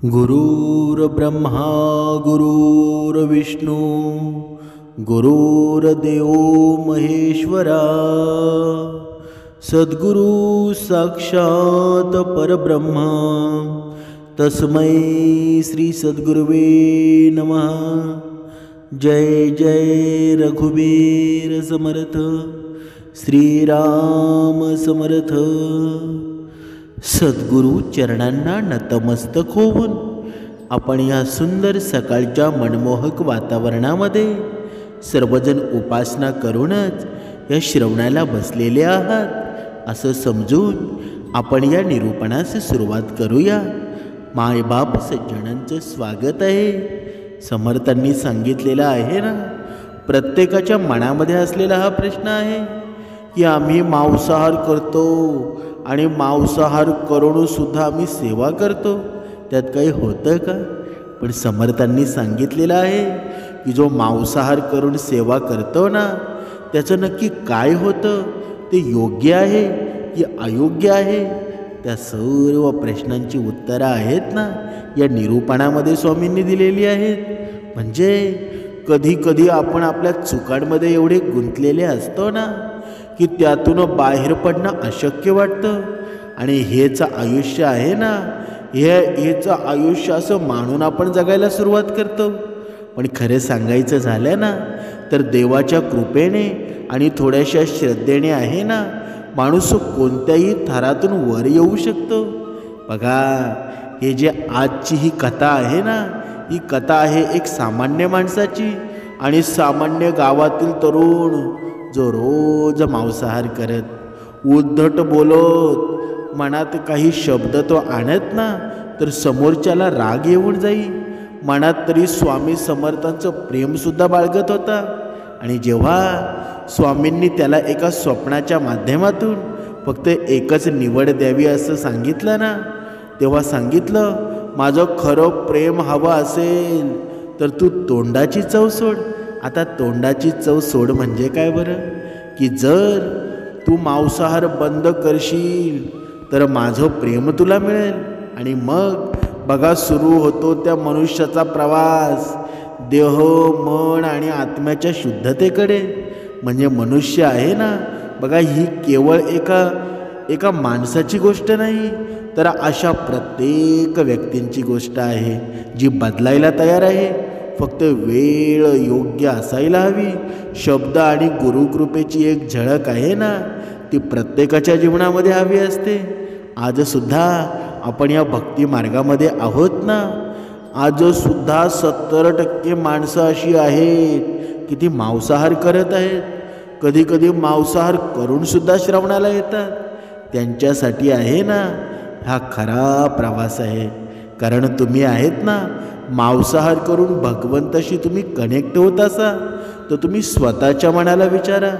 गुरुर्ब्रह्मा गुरुर्विष्णू गुरुर्देव महेश्वरा सद्गुरु साक्षात परब्रह्मा तस्मै श्री सद्गुरुवे नमः। जय जय रघुवीर समर्थ श्रीराम समर्थ। सद्गुरु चरणांना नतमस्तक होऊन आपण या सुंदर सकाळच्या मनमोहक वातावरणामध्ये सर्वजण उपासना करूनच या श्रवणाला बसलेले आहात असं समजून आपण या निरूपणास सुरुवात करूया। मायबाप सज्जनांचं स्वागत आहे। समर्थांनी सांगितलेलं आहे ना, प्रत्येकाच्या मनामध्ये असलेला हा प्रश्न आहे की आम्ही मांसाहार करतो आणि मांसाहार करून सुद्धा आम्ही सेवा करतो, त्यात काही होतं का? पण समर्थांनी सांगितलेलं आहे की जो मांसाहार करून सेवा करतो ना, त्याचं नक्की काय होतं, ते योग्य आहे की अयोग्य आहे, त्या सर्व प्रश्नांची उत्तरं आहेत ना या निरूपणामध्ये स्वामींनी दिलेली आहेत। म्हणजे कधी कधी आपण आपल्या चुकांमध्ये एवढे गुंतलेले असतो ना की त्यातून बाहेर पडणं अशक्य वाटतं। आणि हेच आयुष्य आहे ना, हेच आयुष्य असं मानून आपण जगायला सुरुवात करतो। पण खरं सांगायचं झालं ना तर देवाच्या कृपेने आणि थोड्याशा श्रद्धेने आहे ना, माणूस कोणत्याही थरातून वर येऊ शकतो। बघा, हे जे आजची ही कथा आहे ना, ही कथा आहे एक सामान्य माणसाची आणि सामान्य गावातील तरुण जो रोज मांसाहार करत उद्धट बोलत मनात काही शब्द तो आणत ना, तर समोरच्याला राग येऊन जाई। मनात तरी स्वामी समर्थांचं प्रेमसुद्धा बाळगत होता। आणि जेव्हा स्वामींनी त्याला एका स्वप्नाच्या माध्यमातून फक्त एकच निवड द्यावी असं सांगितलं ना, तेव्हा सांगितलं, माझं खरं प्रेम हवं असेल तर तू तोंडाची चव सोड। आता तोंडाची चव सोड म्हणजे काय बरं? की जर तू मांसाहार बंद करशील तर माझं प्रेम तुला मिळेल। आणि मग बघा सुरू होतो त्या मनुष्याचा प्रवास देह मन आणि आत्म्याच्या शुद्धतेकडे। म्हणजे मनुष्य आहे ना, बघा ही केवळ एका माणसाची गोष्ट नाही, तर अशा प्रत्येक व्यक्तींची गोष्ट आहे जी बदलायला तयार आहे। फक्त वेळ योग्य असायला हवी। शब्द आणि गुरुकृपेची एक झळक आहे ना, ती प्रत्येकाच्या जीवनामध्ये हवी असते। आजसुद्धा आपण या भक्ती मार्गामध्ये आहोत ना, आजसुद्धा 70% माणसं अशी आहेत की ती मांसाहार करत आहेत। कधी कधी मांसाहार करूनसुद्धा श्रवणाला येतात। त्यांच्यासाठी आहे ना हा खरा प्रवास आहे। कारण तुम्ही आहेत ना, मांसाहार करून भगवंताशी तुम्ही कनेक्ट होत असा तर तुम्ही स्वतःच्या मनाला विचारा,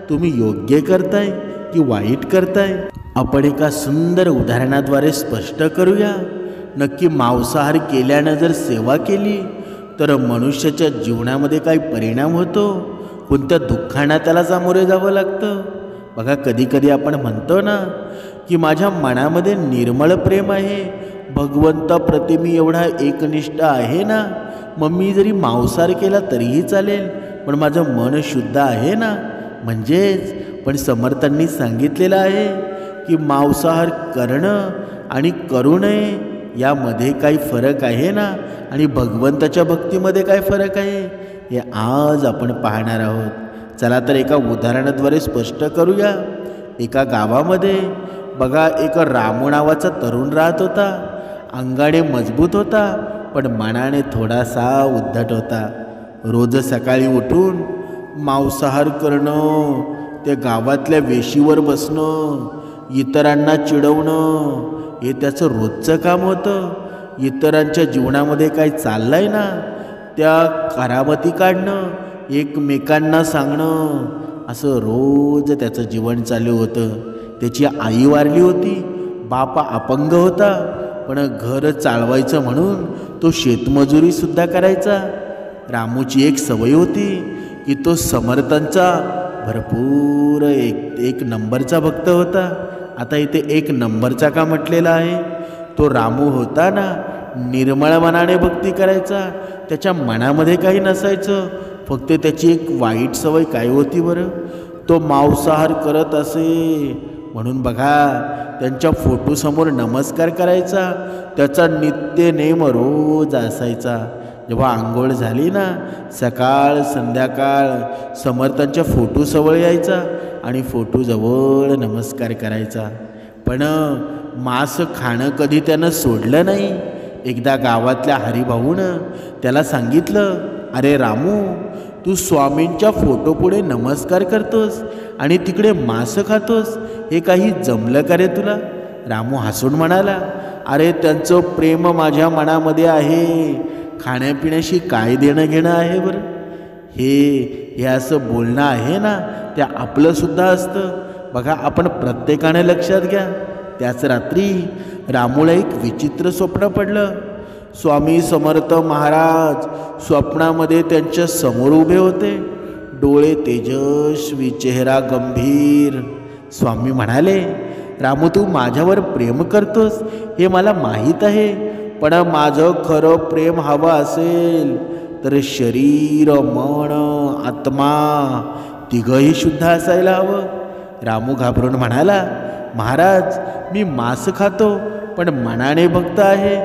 तुम्ही योग्य करताय की वाईट करताय? आपण एका सुंदर उदाहरणाद्वारे स्पष्ट करूया। नक्की मांसाहार केल्यानं जर सेवा केली तर मनुष्याच्या जीवनामध्ये काय परिणाम होतो, कोणत्या दुःखांना त्याला सामोरे जावं लागतं? बघा, कधी कधी आपण म्हणतो ना की माझ्या मनामध्ये निर्मळ प्रेम आहे, भगवंताप्रती मी एवढा एकनिष्ठ आहे ना, मग मी जरी मांसाहार केला तरीही चालेल, पण माझं मन शुद्ध आहे ना। म्हणजेच पण समर्थांनी सांगितलेलं आहे की मांसाहार करणं आणि करू नये यामध्ये काही फरक आहे ना, आणि भगवंताच्या भक्तीमध्ये काय फरक आहे हे आज आपण पाहणार आहोत। चला तर एका उदाहरणाद्वारे स्पष्ट करूया। एका गावामध्ये बघा एक रामू नावाचा तरुण राहत होता। अंगाने मजबूत होता पण मनाने थोडासा उद्धट होता। रोज सकाळी उठून मांसाहार करणं, त्या गावातल्या वेशीवर बसणं, इतरांना चिडवणं हे त्याचं रोजचं काम होतं। इतरांच्या जीवनामध्ये काय चाललंय ना त्या करामती काढणं, एकमेकांना सांगणं, असं रोज त्याचं जीवन चालू होतं। त्याची आई वारली होती, बाप अपंग होता, पण घर चालवायचं म्हणून तो शेतमजुरीसुद्धा करायचा। रामूची एक सवय होती की तो समर्थांचा भरपूर एक नंबरचा भक्त होता। आता इथे एक नंबरचा का म्हटलेला आहे? तो रामू होता ना, निर्मळ मनाने भक्ती करायचा, त्याच्या मनामध्ये काही नसायचं. फक्त त्याची एक वाईट सवय काय होती बरं? तो मांसाहार करत असे. म्हणून बघा, त्यांच्या फोटोसमोर नमस्कार करायचा त्याचा नित्य नेम रोज असायचा. जेव्हा आंघोळ झाली ना, सकाळ संध्याकाळ समर्थांच्या फोटोजवळ यायचा आणि फोटोजवळ नमस्कार करायचा. पण मांस खाणं कधी त्यानं सोडलं नाही. एकदा गावातल्या हरिभाऊनं त्याला सांगितलं, अरे रामू, तू स्वामींच्या फोटोपुढे नमस्कार करतोस आणि तिकडे मांस खातोस, हे काही जमलं का रे तुला? रामू हसून म्हणाला, अरे त्यांचं प्रेम माझ्या मनामध्ये आहे, खाण्यापिण्याशी काय देणं घेणं आहे बरं? हे असं बोलणं आहे ना, ते आपलंसुद्धा असतं. बघा, आपण प्रत्येकाने लक्षात घ्या. त्याच रात्री रामूला एक विचित्र स्वप्न पडलं. स्वामी समर्थ महाराज स्वप्नामध्ये त्यांच्या समोर उभे होते, डोळे तेजस्वी, चेहरा गंभीर. स्वामी म्हणाले, रामू, तू माझ्यावर प्रेम करतोस हे मला माहीत आहे, पण माझं खरं प्रेम हवं असेल तर शरीर, मन, आत्मा तिघंही शुद्ध असायला हवं. रामू घाबरून म्हणाला, महाराज, मी मांस खातो पण मनाने भक्त आहे.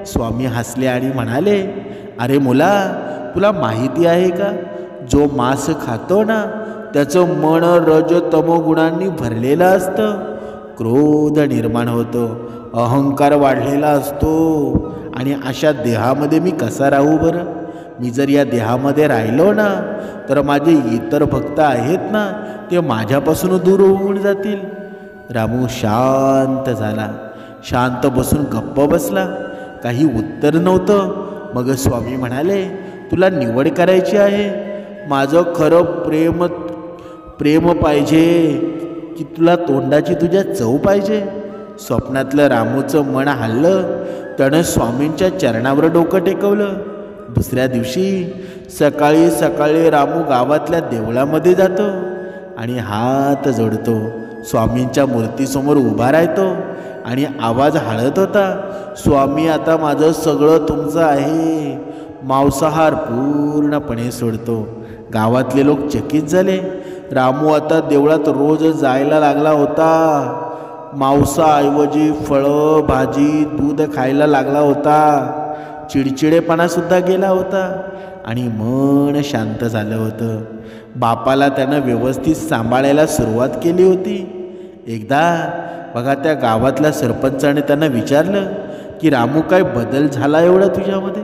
स्वामी हसले आणि म्हणाले, अरे मुला, तुला माहिती आहे का, जो मांस खातो ना त्याचं मन रज तमो गुणांनी भरलेलं असतं. क्रोध निर्माण होतो, अहंकार वाढलेला असतो. आणि अशा देहामध्ये मी कसा राहू बरं? मी जर या देहामध्ये राहिलो ना, तर माझे इतर भक्त आहेत ना, ते माझ्यापासून दूर होऊन जातील. रामू शांत झाला. शांत बसून गप्प बसला. काही उत्तर नव्हतं. मग स्वामी म्हणाले, तुला निवड करायची आहे. माझं खरं प्रेम पाहिजे की तुला तोंडाची तुझ्या चव पाहिजे? स्वप्नातलं रामूचं मन हललं. त्यानं स्वामींच्या चरणावर डोकं टेकवलं. दुसऱ्या दिवशी सकाळी सकाळी रामू गावातल्या देवळामध्ये जातो आणि हात जोडतो. स्वामींच्या मूर्तीसमोर उभा राहतो आणि आवाज हळत होता, स्वामी, आता माझं सगळं तुमचं आहे. मांसाहार पूर्णपणे सोडतो. गावातले लोक चकित झाले. रामू आता देवळात रोज जायला लागला होता. मांसाऐवजी फळं, भाजी, दूध खायला लागला होता. चिडचिडेपणासुद्धा गेला होता आणि मन शांत झालं होतं. बापाला त्यानं व्यवस्थित सांभाळायला सुरुवात केली होती. एकदा बघा, त्या गावातल्या सरपंचाने त्यांना विचारलं की रामू, काय बदल झाला एवढा तुझ्यामध्ये?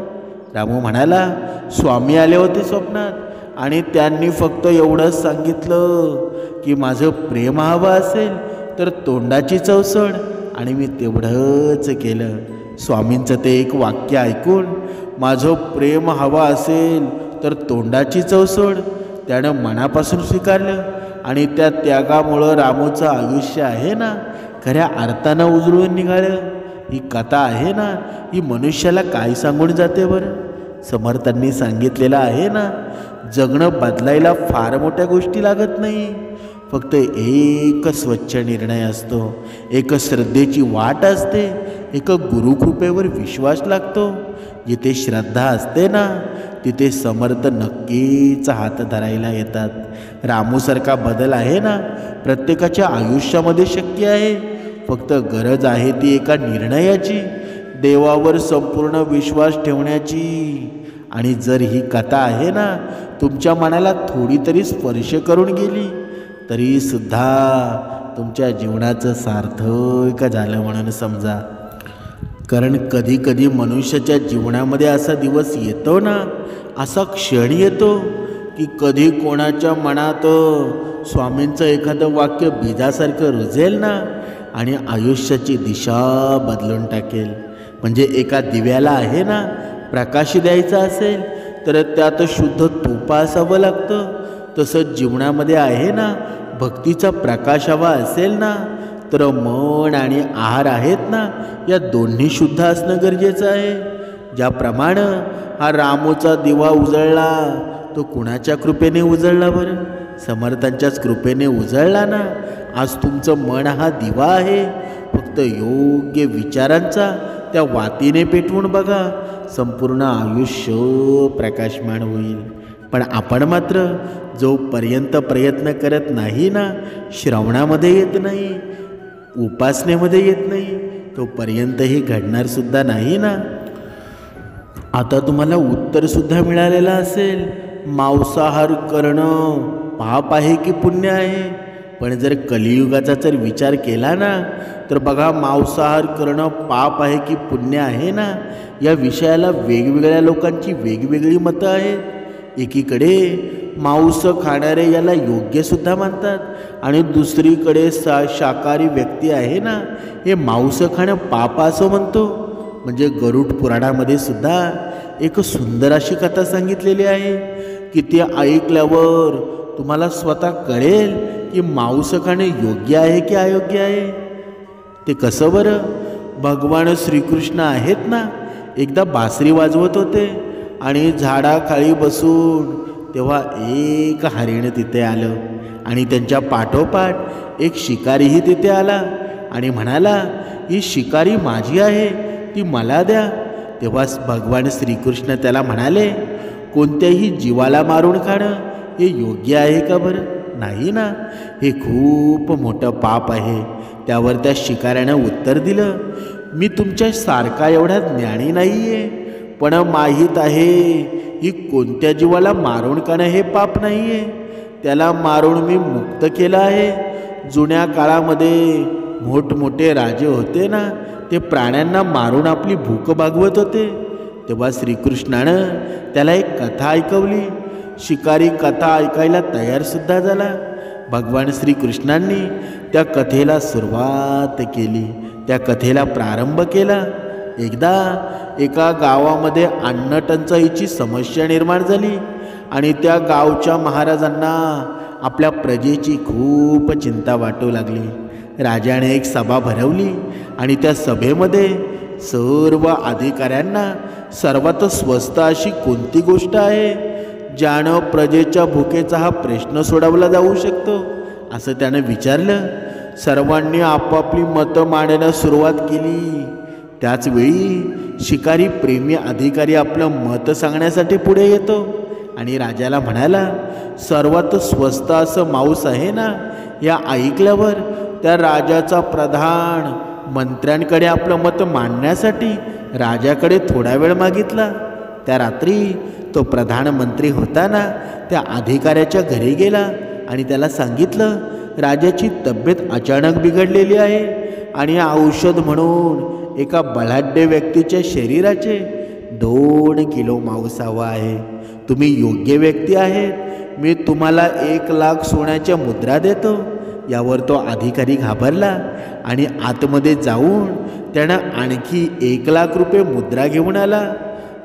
रामू म्हणाला, स्वामी आले होते स्वप्नात आणि त्यांनी फक्त एवढंच सांगितलं की माझं प्रेम हवं असेल तर तोंडाची चव सोड, आणि मी तेवढंच केलं. स्वामींचं ते एक वाक्य ऐकून, माझं प्रेम हवं असेल तर तोंडाची चव सोड, त्यानं मनापासून स्वीकारलं. आणि त्या त्यागामुळं रामूचं आयुष्य आहे ना, खऱ्या अर्थानं उजळून निघालं. ही कथा आहे ना, ही मनुष्याला काय सांगून जाते बरं? समर्थांनी सांगितलेलं आहे ना, जगणं बदलायला फार मोठ्या गोष्टी लागत नाही. फक्त एक स्वच्छ निर्णय असतो, एक श्रद्धेची वाट असते, एक गुरुकृपेवर विश्वास लागतो. जिथे श्रद्धा असते ना, तिथे समर्थ नक्कीच हात धरायला येतात. रामूसारखा बदल आहे ना, प्रत्येकाच्या आयुष्यामध्ये शक्य आहे. फक्त गरज आहे ती एका निर्णयाची, देवावर संपूर्ण विश्वास ठेवण्याची. आणि जर ही कथा आहे ना, तुमच्या मनाला थोडी तरी स्पर्श करून गेली, तरीसुद्धा तुमच्या जीवनाचं सार्थक झालं म्हणून समजा. कारण कधी कधी मनुष्याच्या जीवनामध्ये असा दिवस येतो ना, असा क्षण येतो की कधी कोणाच्या मनात स्वामींचं एखादं वाक्य बीजासारखं रुजेल ना, आणि आयुष्याची दिशा बदलून टाकेल. म्हणजे एका दिव्याला आहे ना, प्रकाश द्यायचा असेल तर त्यात शुद्ध तुपा असावं लागतं. तसंच जीवनामध्ये आहे ना, भक्तीचा प्रकाश हवा असेल ना, तर मन आणि आहार आहेत ना, या दोन्ही शुद्ध असणं गरजेचं आहे. ज्याप्रमाणे हा रामूचा दिवा उजळला, तो कुणाच्या कृपेने उजळला बरं? समर्थांच्याच कृपेने उजळला ना. आज तुमचं मन हा दिवा आहे. फक्त योग्य विचारांचा त्या वातीने पेटवून बघा, संपूर्ण आयुष्य प्रकाशमान होईल. पण आपण मात्र जोपर्यंत प्रयत्न करत नाही ना, श्रवणामध्ये येत नाही, उपासनेमध्ये येत नाही, तोपर्यंत हे घडणार सुद्धा नाही ना. आता तुम्हाला उत्तर सुद्धा मिळालेलं असेल, मांसाहार करणं पाप आहे की पुण्य आहे. पण जर कलियुगाचा जर विचार केला ना, तर बघा, मांसाहार करणं पाप आहे की पुण्य आहे ना, या विषयाला वेगवेगळ्या लोकांची वेगवेगळी मतं आहेत. एकीकडे मांस खाणारे याला योग्य सुद्धा मानतात, आणि दुसरीकडे शाकाहारी व्यक्ती आहे ना, हे मांस खाणं पाप असं म्हणतो. म्हणजे गरुड पुराणामध्ये सुद्धा एक सुंदर अशी कथा सांगितलेली आहे की ती ऐकल्यावर तुम्हाला स्वतः कळेल की मांस खाणे योग्य आहे की अयोग्य आहे. ते कसं बरं? भगवान श्रीकृष्ण आहेत ना, एकदा बासरी वाजवत होते आणि झाडाखाली बसून, तेव्हा एक हरिण तिथे आलं आणि त्यांच्या पाठोपाठ एक शिकारीही तिथे आला आणि म्हणाला, ही शिकारी माझी आहे, ती मला द्या. तेव्हा भगवान श्रीकृष्ण त्याला म्हणाले, कोणत्याही जीवाला मारून खाणं हे योग्य आहे का बरं? नाही ना, हे खूप मोठं पाप आहे. त्यावर त्या शिकाऱ्यानं उत्तर दिलं, मी तुमच्या सारखा एवढा ज्ञानी नाही आहे, पण माहीत आहे की कोणत्या जीवाला मारून खाणं हे पाप नाही आहे. त्याला मारून मी मुक्त केलं आहे. जुन्या काळामध्ये मोठमोठे राजे होते ना, ते प्राण्यांना मारून आपली भूक भागवत होते. तेव्हा श्रीकृष्णानं त्याला एक कथा ऐकवली. शिकारी कथा ऐकायला तयारसुद्धा झाला. भगवान श्रीकृष्णांनी त्या कथेला सुरुवात केली, त्या कथेला प्रारंभ केला. एकदा एका गावामध्ये अन्नटंचाईची समस्या निर्माण झाली आणि त्या गावच्या महाराजांना आपल्या प्रजेची खूप चिंता वाटू लागली. राजाने एक सभा भरवली आणि त्या सभेमध्ये सर्व अधिकाऱ्यांना सर्वात स्वस्त अशी कोणती गोष्ट आहे ज्यानं प्रजेच्या भुकेचा हा प्रश्न सोडवला जाऊ शकतो, असं त्यानं विचारलं. सर्वांनी आपापली मतं मांडण्यास सुरुवात केली. त्याचवेळी शिकारी प्रेमी अधिकारी आपलं मत सांगण्यासाठी पुढे येतो आणि राजाला म्हणाला, सर्वात स्वस्त असं मांस आहे ना. या ऐकल्यावर त्या राजाचा प्रधान मंत्र्यांकडे आपलं मत मांडण्यासाठी राजाकडे थोडा वेळ मागितला. त्या रात्री तो प्रधानमंत्री होता ना, त्या अधिकाऱ्याच्या घरी गेला आणि त्याला सांगितलं, राजाची तब्येत अचानक बिघडलेली आहे आणि औषध म्हणून एका बलाढ्य व्यक्तीच्या शरीराचे 2 किलो मांस हवा आहे. तुम्ही योग्य व्यक्ती आहेत, मी तुम्हाला 1,00,000 सोन्याच्या मुद्रा देतो. यावर तो अधिकारी घाबरला आणि आतमध्ये जाऊन त्यानं आणखी 1,00,000 रुपये मुद्रा घेऊन आला.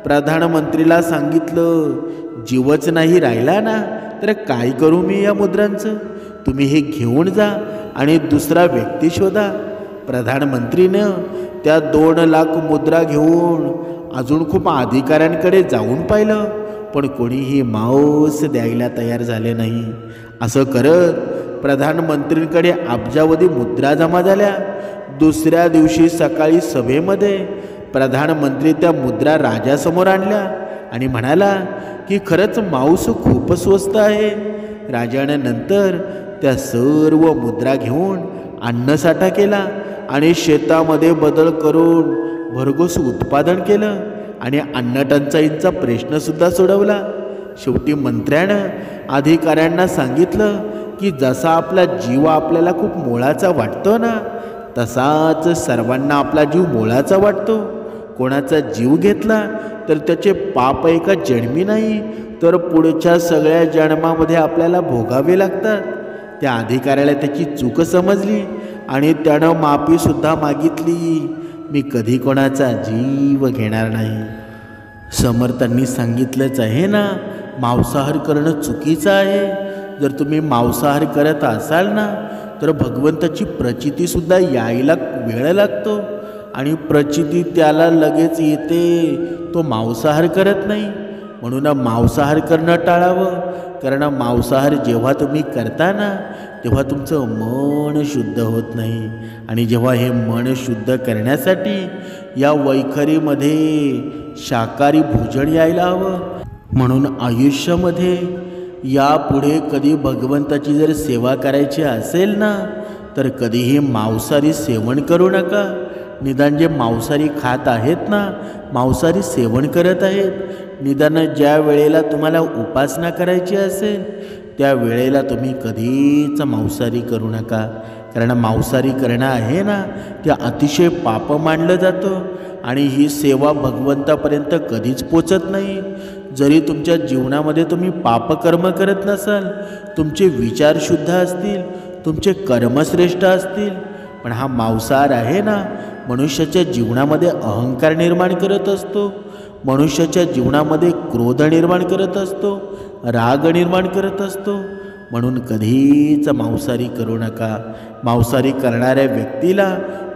प्रधानमंत्रीला सांगितलं, जीवच नाही राहिला ना, तर काय करू मी या मुद्रांचं? तुम्ही हे घेऊन जा आणि दुसरा व्यक्ती शोधा. प्रधानमंत्रीनं त्या 2,00,000 मुद्रा घेऊन अजून खूप अधिकाऱ्यांकडे जाऊन पाहिलं, पण कोणीही मांस द्यायला तयार झाले नाही. असं करत प्रधानमंत्रींकडे अब्जावधी मुद्रा जमा झाल्या. दुसऱ्या दिवशी सकाळी सभेमध्ये प्रधानमंत्री त्या मुद्रा राजासमोर आणल्या आणि म्हणाला की खरंच मांस खूप स्वस्त आहे. राजाने नंतर त्या सर्व मुद्रा घेऊन अन्नसाठा केला आणि शेतामध्ये बदल करून भरघोस उत्पादन केलं आणि अन्नटंचाईचा प्रश्नसुद्धा सोडवला. शेवटी मंत्र्यानं अधिकाऱ्यांना सांगितलं की जसा आपला जीव आपल्याला खूप मोलाचा वाटतो ना, तसाच सर्वांना आपला जीव मोलाचा वाटतो. कोणाचा जीव घेतला तर त्याचे पाप एका जन्मी नाही, तर पुढच्या सगळ्या जन्मामध्ये आपल्याला भोगावे लागतात. त्या अधिकाऱ्याला त्याची चूक समजली आणि त्यानं माफीसुद्धा मागितली. मी कधी कोणाचा जीव घेणार नाही. समर्थांनी सांगितलंच आहे ना, मांसाहार करणं चुकीचं आहे. जर तुम्ही मांसाहार करत असाल ना, तर भगवंताची प्रचितीसुद्धा यायला वेळ लागतो आणि प्रचिती त्याला लगेच येते. तो मांसाहार करत नाही. म्हणून मांसाहार करणं टाळावं. कारण मांसाहार जेव्हा तुम्ही करता ना, तेव्हा तुमचं मन शुद्ध होत नाही. आणि जेव्हा हे मन शुद्ध करण्यासाठी या वैखरीमध्ये शाकाहारी भोजन यायला हवं. म्हणून आयुष्यामध्ये यापुढे कधी भगवंताची जर सेवा करायची असेल ना, तर कधीही मांसाहारी सेवन करू नका. निदान जे मांसाहारी खात आहेत ना, मांसाहारी सेवन करत आहेत, निदान ज्या वेळेला तुम्हाला उपासना करायची असेल त्या वेळेला तुम्ही कधीच मांसाहारी करू नका. कारण मांसाहारी करणं आहे ना, ते अतिशय पाप मानलं जातं आणि ही सेवा भगवंतापर्यंत कधीच पोचत नाही. जरी तुमच्या जीवनामध्ये तुम्ही पापकर्म करत नसाल, तुमचे विचार शुद्ध असतील, तुमचे कर्मश्रेष्ठ असतील, पण हा मांसाहार आहे ना, मनुष्याच्या जीवनामध्ये अहंकार निर्माण करत असतो, मनुष्याच्या जीवनामध्ये क्रोध निर्माण करत असतो, राग निर्माण करत असतो. म्हणून कधीच मांसाहारी करू नका. मांसाहारी करणाऱ्या व्यक्तीला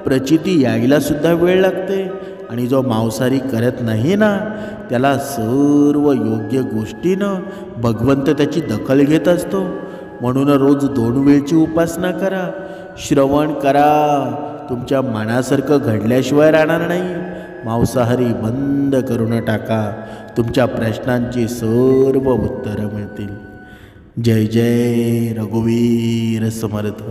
प्रचिती यायलासुद्धा वेळ लागते आणि जो मांसाहारी करत नाही ना, त्याला सर्व योग्य गोष्टीनं भगवंत त्याची दखल घेत असतो. म्हणून रोज 2 वेळची उपासना करा, श्रवण करा. तुमच्या मनासारखं घडल्याशिवाय राहणार नाही. मांसाहारी बंद करून टाका, तुमच्या प्रश्नांची सर्व उत्तरं मिळतील. जय जय रघुवीर समर्थ.